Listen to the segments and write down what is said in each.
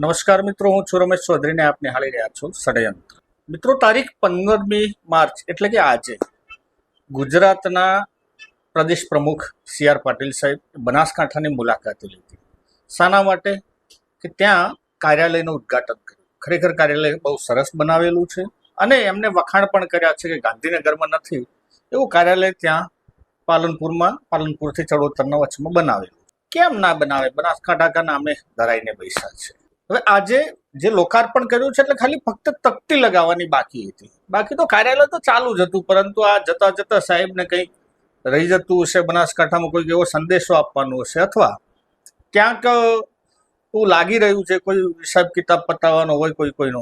નમસ્કાર મિત્રો, હું છું રમેશ ચૌધરીને આપ નિહાળી રહ્યા છો ષડયંત્ર. મિત્રો, તારીખ 15મી માર્ચ એટલે કે આજે ગુજરાતના પ્રદેશ પ્રમુખ સી.આર. પાટીલ સાહેબ બનાસકાંઠાની મુલાકાતે લીધી. શાના માટે? કે ત્યાં કાર્યાલયનું ઉદ્ઘાટન કર્યું. ખરેખર કાર્યાલય બહુ સરસ બનાવેલું છે અને એમને વખાણ પણ કર્યા છે કે ગાંધીનગરમાં નથી એવું કાર્યાલય ત્યાં પાલનપુરથી ચડોતરના વચમાં બનાવેલું. કેમ ના બનાવે? બનાસકાંઠા કા નામે ધરાઈને પૈસા છે. હવે આજે જે લોકાર્પણ કર્યું છે એટલે ખાલી ફક્ત તકતી લગાવવાની બાકી હતી. બાકી તો કાર્યાલય તો ચાલુ જ હતું, પરંતુ આ જતા જતા સાહેબને કંઈક રહી જતું હશે, બનાસકાંઠામાં કોઈક એવો સંદેશો આપવાનો હશે, અથવા ક્યાંક એવું લાગી રહ્યું છે કોઈ હિસાબ કિતાબ પતાવવાનો હોય કોઈનો,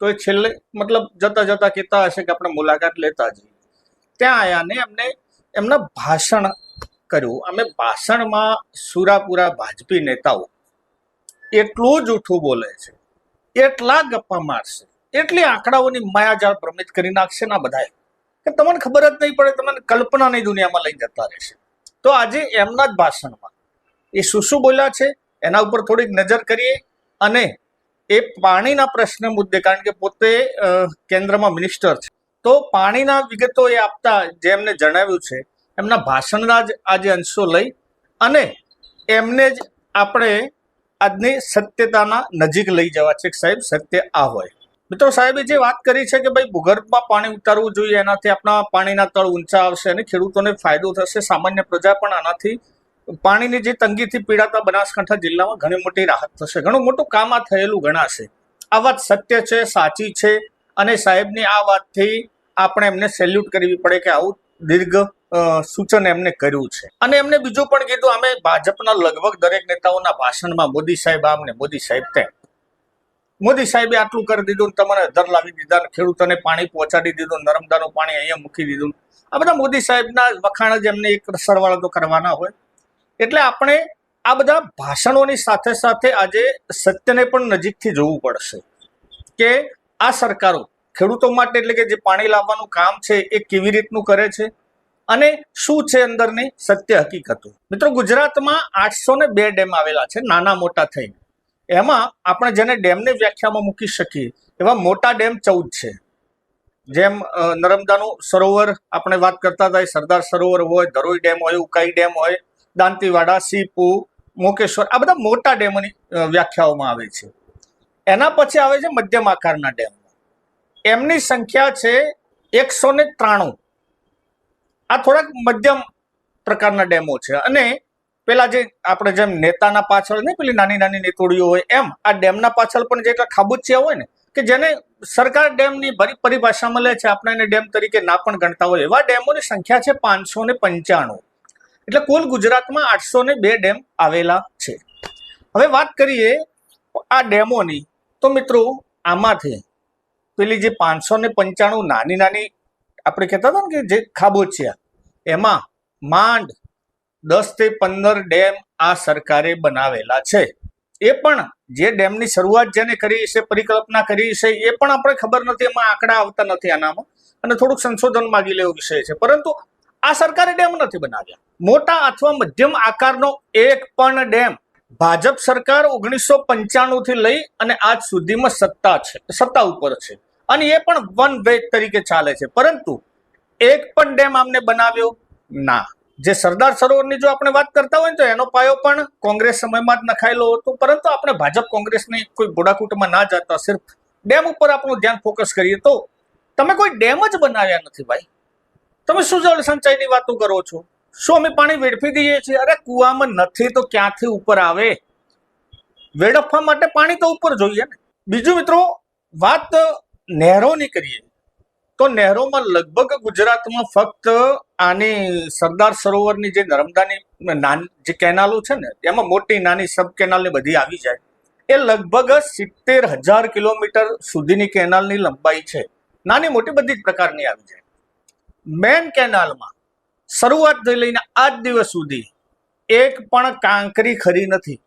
તો એ છેલ્લે મતલબ જતા જતા કહેતા હશે કે આપણે મુલાકાત લેતા જઈએ. ત્યાં આવ્યા ને એમને એમના ભાષણ કર્યું. અમે ભાષણમાં સુરાપુરા ભાજપી નેતાઓ એટલું જૂઠું બોલે છે, એટલા ગપ્પા મારશે, એટલી આંકડાઓની માયાજાળ ભ્રમિત કરી નાખશે ના બધાએ કે તમને ખબર જ નહીં પડે, તમને કલ્પનાની દુનિયામાં લઈ જતા રહેશે. તો આજે એમના જ ભાષણમાં એ શું બોલ્યા છે એના ઉપર થોડીક નજર કરીએ. અને એ પાણીના પ્રશ્ન મુદ્દે, કારણ કે પોતે કેન્દ્રમાં મિનિસ્ટર છે, તો પાણીના વિગતો એ આપતા જે એમને જણાવ્યું છે એમના ભાષણના જ આજે અંશો લઈ અને એમને જ આપણે આજની સત્યતાના નજીક લઈ જવા છે કે સાહેબ સત્ય આ હોય. મિત્રો, સાહેબે જે વાત કરી છે કે ભાઈ ભૂગર્ભમાં પાણી ઉતારવું જોઈએ, એનાથી આપણા પાણીના તળ ઊંચા આવશે અને ખેડૂતોને ફાયદો થશે, સામાન્ય પ્રજા પણ આનાથી પાણીની જે તંગીથી પીડાતા બનાસકાંઠા જિલ્લામાં ઘણી મોટી રાહત થશે, ઘણું મોટું કામ આ થયેલું ગણાશે. આ વાત સત્ય છે, સાચી છે અને સાહેબની આ વાતથી આપણે એમને સેલ્યુટ કરવી પડે કે આવું દીર્ઘ સૂચન એમને કર્યું છે. અને એમને બીજું પણ કીધું, અમે ભાજપના લગભગ દરેક નેતાઓના ભાષણમાં મોદી સાહેબ આમ ને મોદી સાહેબ તેમ, મોદી સાહેબે આટલું કરી દીધું, તમારે દર લાવી દીધા, ખેડૂતોને પાણી પહોંચાડી દીધું, નર્મદાનું પાણી અહીંયા મૂકી દીધું. આ બધા મોદી સાહેબના વખાણ જ એમને એક સરવાળો તો કરવાના હોય. એટલે આપણે આ બધા ભાષણોની સાથે સાથે આજે સત્યને પણ નજીકથી જોવું પડશે કે આ સરકારો ખેડૂતો માટે એટલે કે જે પાણી લાવવાનું કામ છે એ કેવી રીતનું કરે છે અને શું છે અંદરની સત્ય હકીકતો. મિત્રો, ગુજરાતમાં 802 ડેમ આવેલા છે, નાના મોટા થઈને. એમાં આપણે જેને ડેમની વ્યાખ્યામાં મૂકી શકીએ એવા મોટા ડેમ 14 છે. જેમ નર્મદાનું સરોવર આપણે વાત કરતા હતા, સરદાર સરોવર હોય, ધરોઈ ડેમ હોય, ઉકાઈ ડેમ હોય, દાંતીવાડા, સીપુ, મોકેશ્વર, આ બધા મોટા ડેમોની વ્યાખ્યાઓમાં આવે છે. એના પછી આવે છે મધ્યમ આકારના ડેમ. એમની સંખ્યા છે 193. આ થોડાક મધ્યમ પ્રકારના ડેમો છે. અને પેલા જે આપણે જેમ નેતાના પાછળ નહીં પેલી નાની નાની નેતોડીઓ હોય, એમ આ ડેમના પાછળ પણ જે ખાબોચિયા હોય ને, કે જેને સરકાર ડેમની પરિભાષામાં લે છે, આપણે એને ડેમ તરીકે ના પણ ગણતા હોય, એવા ડેમોની સંખ્યા છે 595. એટલે કુલ ગુજરાતમાં 802 ડેમ આવેલા છે. હવે વાત કરીએ આ ડેમોની, તો મિત્રો આમાંથી પેલી જે 595 નાની નાની આપણે કહેતા હતા ને કે જે ખાબોચિયા, એમાં માંડ 10 થી 15 ડેમ આ સરકારે બનાવેલા છે. એ પણ જે ડેમની શરૂઆત જેને કરી છે, પરિકલ્પના કરી છે, એ પણ આપણે ખબર નથી, એમાં આંકડા આવતા નથી આનામાં, અને થોડુંક સંશોધન માગી લેવો વિષય છે. પરંતુ આ સરકારે ડેમ નથી બનાવ્યા. મોટા અથવા મધ્યમ આકારનો એક પણ ડેમ ભાજપ સરકાર 1995 થી લઈ અને આજ સુધીમાં સત્તા ઉપર છે, અને એ પણ વન વે તરીકે ચાલે છે. પરંતુ એક પણ ડેમ આમને બનાવ્યો ના. જે સરદાર સરોવરની જો આપણે વાત કરતા હોય તો એનો પાયો પણ કોંગ્રેસ સમયમાં જ નખાયેલો હતો. પરંતુ આપણે ભાજપ કોંગ્રેસની કોઈ ગોડાકૂટમાં ના જતા સિર્ફ ડેમ ઉપર આપણું ધ્યાન ફોકસ કરીએ, તો તમે કોઈ ડેમ જ બનાવ્યા નથી ભાઈ. તમે શું જળ સંચયની વાતો કરો છો? શું અમે પાણી વેડફી દઈએ છીએ? અરે કુવામાં નથી તો ક્યાંથી ઉપર આવે? વેડફવા માટે પાણી તો ઉપર જોઈએ ને. બીજું મિત્રો, વાત નહેરોની કરીએ તો નહેરોમાં લગભગ ગુજરાતમાં ફક્ત આની સરદાર સરોવરની જે નર્મદાની જે કેનાલો છે ને, એમાં મોટી નાની સબ કેનાલની બધી આવી જાય, એ લગભગ 70,000 કિલોમીટર સુધીની કેનાલની લંબાઈ છે. નાની મોટી બધી જ પ્રકારની આવી જાય. મેન કેનાલમાં શરૂઆતથી લઈને આજ દિવસ સુધી એક પણ કાંકરી ખરી નથી.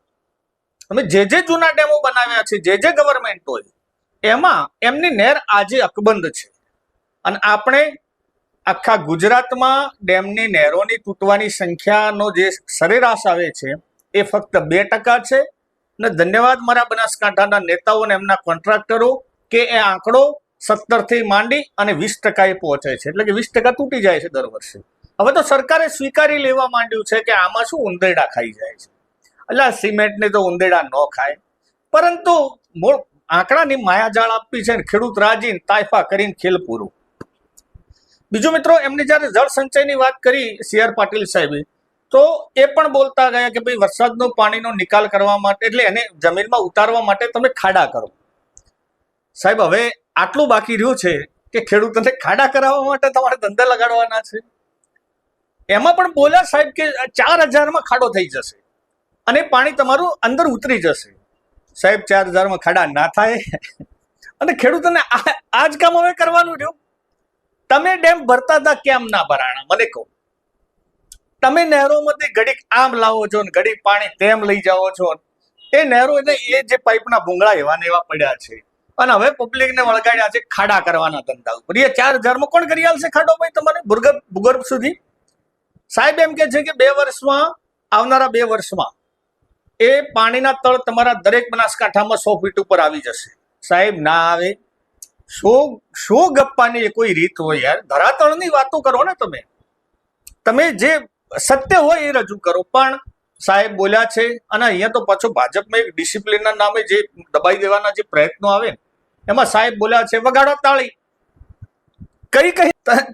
અમે જે જૂના ડેમો બનાવ્યા છે, જે ગવર્મેન્ટોએ, એમાં એમની નહેર આજે અકબંધ છે. અને આપણે આખા ગુજરાતમાં ડેમની નહેરોની તૂટવાની સંખ્યાનો જે સરેરાશ આવે છે એ ફક્ત 2% છે. ને ધન્યવાદ મારા બનાસકાંઠાના નેતાઓ અને એમના કોન્ટ્રાક્ટરો કે એ આંકડો 17 થી માંડી અને 20% પહોંચે છે, એટલે કે 20% તૂટી જાય છે દર વર્ષે. હવે તો સરકારે સ્વીકારી લેવા માંડ્યું છે કે આમાં શું ઉંદેડા ખાઈ જાય છે. એટલે સિમેન્ટને તો ઉંદેડા ન ખાય, પરંતુ મૂળ આંકડાની માયાજાળ આપવી છે ને ખેડૂત રાજીને તાયફા કરીને ખેલ પૂરું. બીજું મિત્રો, એમની જયારે જળ સંચયની વાત કરી CR પાટીલ સાહેબે, તો એ પણ બોલતા ગયા કે ભાઈ વરસાદનો પાણીનો નિકાલ કરવા માટે, એટલે એને જમીનમાં ઉતારવા માટે તમે ખાડા કરો. સાહેબ, હવે આટલું બાકી રહ્યું છે કે ખેડૂતોને ખાડા કરાવવા માટે તમારે ધંધા લગાડવાના છે. એમાં પણ બોલ્યા સાહેબ કે 4000 ખાડો થઈ જશે અને પાણી તમારું અંદર ઉતરી જશે. સાહેબ, 4000 ખાડા ના થાય અને ખેડૂતોને આ જ કામ હવે કરવાનું રહ્યું. તમે ડેમ ભરતા હતા, કેમ ના ભરાણા મને કહો. તમે નહેરોમાંથી ઘડીક આમ લાવો છો ને ઘડીક પાણી તેમ લઈ જાઓ છો. એ નહેરો એટલે એ જે પાઇપના ભૂંગળા એવા ને એવા પડ્યા છે અને હવે પબ્લિકને વળગાડ્યા છે ખાડા કરવાના ધંધા ઉપર. એ 4000 કોણ કરી આલશે ખાડો ભાઈ તમારે ભૂગર્ભ સુધી? સાહેબ એમ કે છે કે 2 વર્ષમાં, આવનારા 2 વર્ષમાં એ પાણીના તળ તમારા દરેક બનાસકાંઠામાં 100 ફીટ ઉપર આવી જશે. સાહેબ, ના આવે. શો ગપ્પાની એ કોઈ રીત હોય યાર? ધરાતળની વાતો કરો ને તમે જે સત્ય હોય એ રજૂ કરો. પણ સાહેબ બોલ્યા છે અને અહીંયા તો પાછો ભાજપમાં એક ડિસિપ્લિનના નામે જે દબાઈ દેવાના જે પ્રયત્નો આવે ને, એમાં સાહેબ બોલ્યા છે વગાડો તાળી. કઈ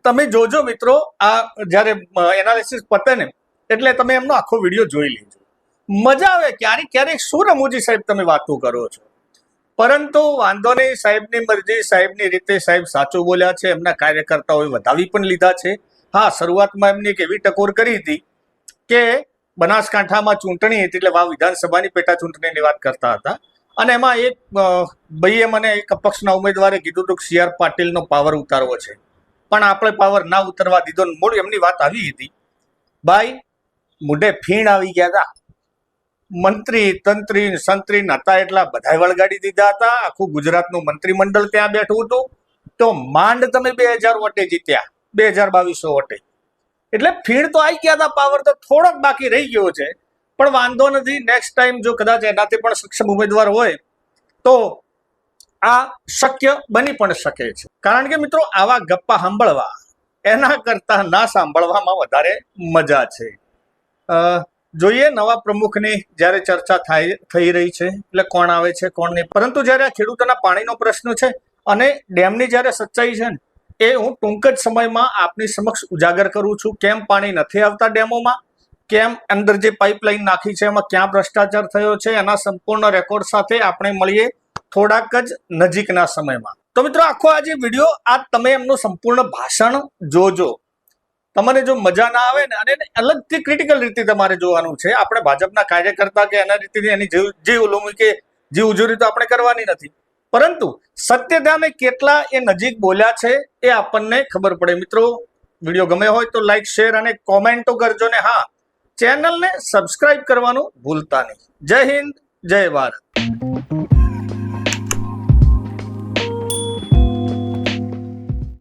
તમે જોજો મિત્રો, આ જયારે એનાલિસિસ પતે ને એટલે તમે એમનો આખો વિડીયો જોઈ લેજો, મજા આવે. ક્યારેક શું રમૂજી સાહેબ તમે વાતો કરો છો, પરંતુ વાંધો નહીં, સાહેબની મરજી, સાહેબની રીતે. સાહેબ સાચું બોલ્યા છે, એમના કાર્યકર્તાઓએ વધાવી પણ લીધા છે. હા, શરૂઆતમાં એમની એક એવી ટકોર કરી હતી કે બનાસકાંઠામાં ચૂંટણી હતી, એટલે વાવ વિધાનસભાની પેટા ચૂંટણીની વાત કરતા હતા અને એમાં એક ભાઈએ મને એક અપક્ષના ઉમેદવારે કીધું હતું કે CR પાટીલનો પાવર ઉતારવો છે, પણ આપણે પાવર ના ઉતરવા દીધો. મૂળ એમની વાત આવી હતી, ભાઈ મોઢે ફીણ આવી ગયા હતા. મંત્રી તંત્રી સંત્રી હતા એટલા બધા વળગાડી દીધા હતા. આખું ગુજરાતનું મંત્રીમંડળ ત્યાં બેઠું હતું, તો માંડ તમે 2000 વોટે જીત્યા, 2200 વોટે. એટલે ફીણ તો આવી ગયા હતા, પાવર તો થોડોક બાકી રહી ગયો છે. પણ વાંધો નથી, નેક્સ્ટ ટાઈમ જો કદાચ એનાથી પણ સક્ષમ ઉમેદવાર હોય તો આ શક્ય બની પણ શકે છે. કારણ કે મિત્રો, આવા ગપ્પા સાંભળવા એના કરતા ના સાંભળવામાં વધારે મજા છે. જોઈએ નવા પ્રમુખની જ્યારે ચર્ચા થઈ રહી છે, એટલે કોણ આવે છે કોણ નહીં. પરંતુ જ્યારે આ ખેડૂતોના પાણીનો પ્રશ્ન છે અને ડેમની જ્યારે સચ્ચાઈ છે ને, એ હું ટૂંક જ સમયમાં આપની સમક્ષ ઉજાગર કરું છું. કેમ પાણી નથી આવતા ડેમોમાં, કેમ અંદર જે પાઇપલાઇન નાખી છે એમાં ક્યાં ભ્રષ્ટાચાર થયો છે, એના સંપૂર્ણ રેકોર્ડ સાથે આપણે મળીએ થોડાક જ નજીકના સમયમાં. તો મિત્રો, આખો આ જે વિડીયો, આ તમે એમનું સંપૂર્ણ ભાષણ જોજો. તમને જો મજા ના આવે ને, અને અલગથી ક્રિટિકલ રીતે તમારે જોવાનું છે. આપણે ભાજપના કાર્યકર્તા કે એના રીતે એની જે ઉલમી કે જે ઉજવણી તો આપણે કરવાની નથી, પરંતુ સત્યધામે કેટલા એ નજીક બોલ્યા છે એ આપણને ખબર પડે. મિત્રો, વિડીયો ગમે હોય તો લાઈક, શેર અને કોમેન્ટો કરજો ને હા, ચેનલને સબસ્ક્રાઇબ કરવાનું ભૂલતા નહીં. જય હિન્દ, જય ભારત.